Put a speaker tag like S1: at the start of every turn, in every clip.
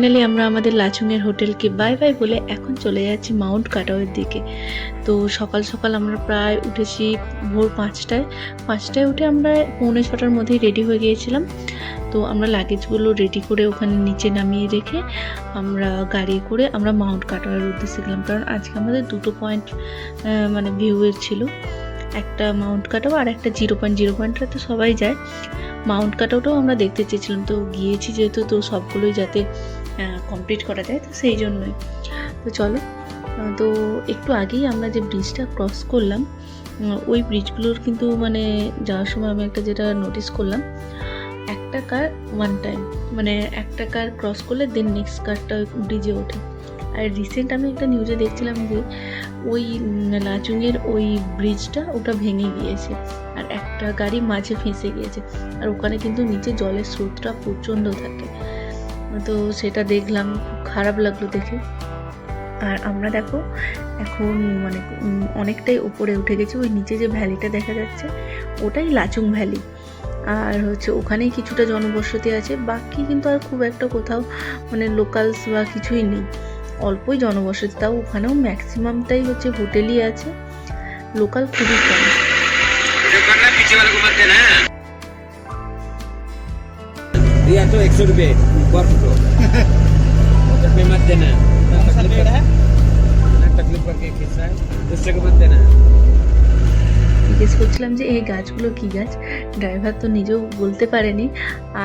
S1: Finally আমরা আমাদের লাচুংয়ের হোটেলকে bye bye বলে এখন চলে যাচ্ছি মাউন্ট কাটাওয়ের দিকে। তো সকাল সকাল আমরা প্রায় উঠেছি ভোর 5টায় উঠে আমরা 6:45টার মধ্যেই রেডি হয়ে গিয়েছিলাম। তো আমরা লাগেজগুলো রেডি করে ওখানে নিচে নামিয়ে রেখে আমরা গাড়ি করে আমরা মাউন্ট কাটাওয়ের উদ্দেশ্যে গেলাম, কারণ আজকে আমাদের দুটো পয়েন্ট মানে ভিউয়ের ছিল, একটা মাউন্ট কাটাও আর একটা 0.0 তো সবাই যায়। মাউন্ট কাটাওটাও আমরা দেখতে চেয়েছিলাম, তো গিয়েছি যেহেতু, তো সবগুলোই যাতে কমপ্লিট করা যায়, তো সেই জন্যই। তো চলো, তো একটু আগেই আমরা যে ব্রিজটা ক্রস করলাম, ওই ব্রিজগুলোর কিন্তু মানে যাওয়ার সময় আমি একটা যেটা নোটিস করলাম, একটা কার ওয়ান টাইম, মানে একটা কার ক্রস করলে দেন নেক্সট কারটা ব্রিজে ওঠে। আর রিসেন্ট আমি একটা নিউজে দেখছিলাম যে ওই লাচুংয়ের ওই ব্রিজটা ওটা ভেঙে গিয়েছে আর একটা গাড়ি মাঝে ফেঁসে গিয়েছে, আর ওখানে কিন্তু নিচে জলের স্রোতটা প্রচণ্ড থাকে। তো সেটা দেখলাম, খুব খারাপ লাগলো দেখে। আর আমরা দেখো এখন মানে অনেকটাই উপরে উঠে গেছি, ওই নিচে যে ভ্যালিটা দেখা যাচ্ছে ওটাই লাচুং ভ্যালি। আর হচ্ছে ওখানেই কিছুটা জনবসতি আছে, বাকি কিন্তু আর খুব একটা কোথাও মানে লোকালস বা কিছুই নেই, অল্পই জনবসতি। তাও ওখানেও ম্যাক্সিমামটাই হচ্ছে হোটেলই আছে, লোকাল খুবই কম।
S2: तो 100 रुपए पर फोटो में मत देना, तकलीफ करके खींचा है दूसरे को मत देना।
S1: জিজ্ঞেস করছিলাম যে এই গাছগুলো কী গাছ, ড্রাইভার তো নিজেও বলতে পারেনি,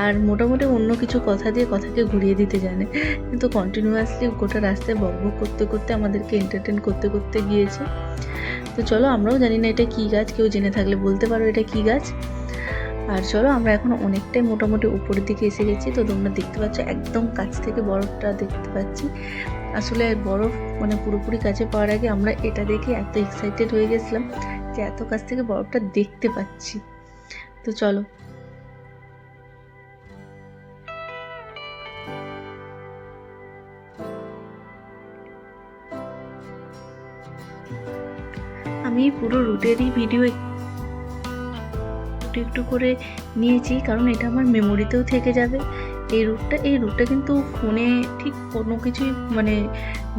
S1: আর মোটামুটি অন্য কিছু কথা দিয়ে কথাকে ঘুরিয়ে দিতে জানে, কিন্তু কন্টিনিউয়াসলি গোটা রাস্তায় বকবক করতে করতে আমাদেরকে এন্টারটেন করতে করতে গিয়েছে। তো চলো, আমরাও জানি না এটা কী গাছ, কেউ জেনে থাকলে বলতে পারো এটা কী গাছ। আর চলো, আমরা এখন অনেকটাই মোটামুটি উপরের দিকে এসে গেছি। তো তোমরা দেখতে পাচ্ছ একদম কাছ থেকে বরফটা দেখতে পাচ্ছি। আসলে বরফ মানে পুরোপুরি কাছে পাওয়ার আগে আমরা এটা দেখে এত এক্সাইটেড হয়ে গেছিলাম যে এত কাছ থেকে বরফটা দেখতে পাচ্ছি। তো চলো, আমি পুরো রুটেরই ভিডিও একটু করে নিয়েছি, কারণ এটা আমার মেমোরিতেও থেকে যাবে। এই রুটটা কিন্তু ফোনে ঠিক কোনো কিছুই মানে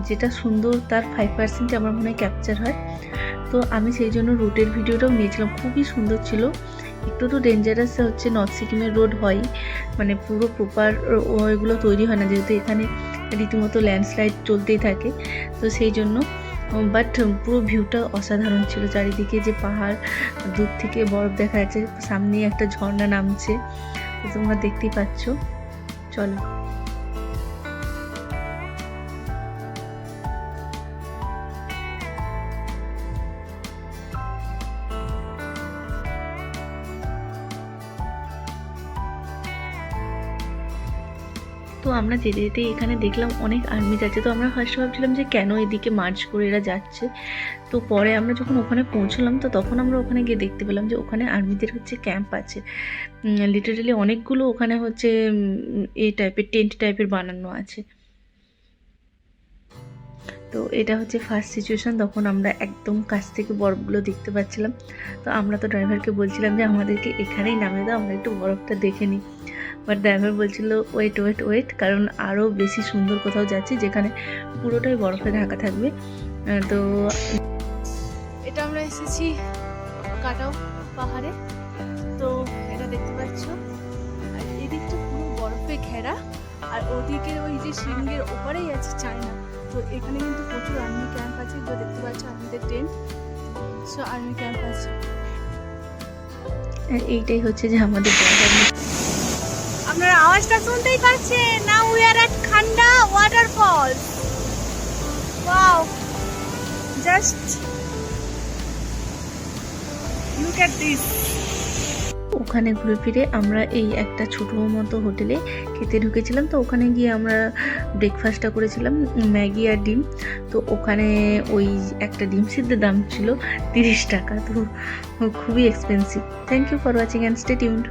S1: যেটা সুন্দর তার 5% আমার মনে হয় ক্যাপচার হয়। তো আমি সেই জন্য রুটের ভিডিওটাও নিয়েছিলাম, খুবই সুন্দর ছিল। একটু তো ডেঞ্জারাস হচ্ছে, নর্থ সিকিমের রোড হয় মানে পুরো প্রপার ওইগুলো তৈরি হয় না, যেহেতু এখানে রীতিমতো ল্যান্ডস্লাইড চলতেই থাকে, তো সেই জন্য। বাট পুরো ভিউটা অসাধারণ ছিল, চারিদিকে যে পাহাড়, দূর থেকে বরফ দেখা যাচ্ছে, সামনে একটা ঝর্ণা নামছে, তো তোমরা দেখতেই পাচ্ছ। চলো, তো আমরা যেতে যেতে এখানে দেখলাম অনেক আর্মি যাচ্ছে। তো আমরা ফার্স্ট ভাবছিলাম যে কেন এদিকে মার্চ করে এরা যাচ্ছে, তো পরে আমরা যখন ওখানে পৌঁছলাম তো তখন আমরা ওখানে গিয়ে দেখতে পেলাম যে ওখানে আর্মিদের হচ্ছে ক্যাম্প আছে, লিটারেলি অনেকগুলো ওখানে হচ্ছে এই টাইপের টেন্ট টাইপের বানানো আছে। তো এটা হচ্ছে ফার্স্ট সিচুয়েশান, তখন আমরা একদম কাছ থেকে বরফগুলো দেখতে পাচ্ছিলাম। তো আমরা তো ড্রাইভারকে বলছিলাম যে আমাদেরকে এখানেই নামিয়ে দাও, আমরা একটু বরফটা দেখে নিই। বাট ড্রাইভার বলছিল ওয়েট, কারণ আরও বেশি সুন্দর কোথাও যাচ্ছি যেখানে পুরোটাই বরফে ঢাকা থাকবে। তো
S3: এটা আমরা এসেছি কাটাও পাহাড়ে, তো এটা দেখতে পাচ্ছ, আর এদিকটা পুরো বরফে ঘেরা, আর ওদিকে ওই যে শৃঙ্গের ওপারেই আছে চায়না। তো এখানে কিন্তু প্রচুর আর্মি ক্যাম্প আছে, তো দেখতে পাচ্ছ আর্মিদের টেন্ট, সো আর্মি ক্যাম্প আছে।
S1: এইটাই হচ্ছে যে আমাদের
S3: আপনারা আওয়াজটা শুনতেই পাচ্ছেন, now we are at Khanda waterfall. Wow, just look at this.
S1: ওখানে ঘুরে ফিরে আমরা এই একটা ছোটো মতো হোটেলে খেতে ঢুকেছিলাম। তো ওখানে গিয়ে আমরা ব্রেকফাস্টটা করেছিলাম ম্যাগি আর ডিম। তো ওখানে ওই একটা ডিম সিদ্ধের দাম ছিল 30 টাকা, তো খুবই expensive. Thank you for watching and stay tuned.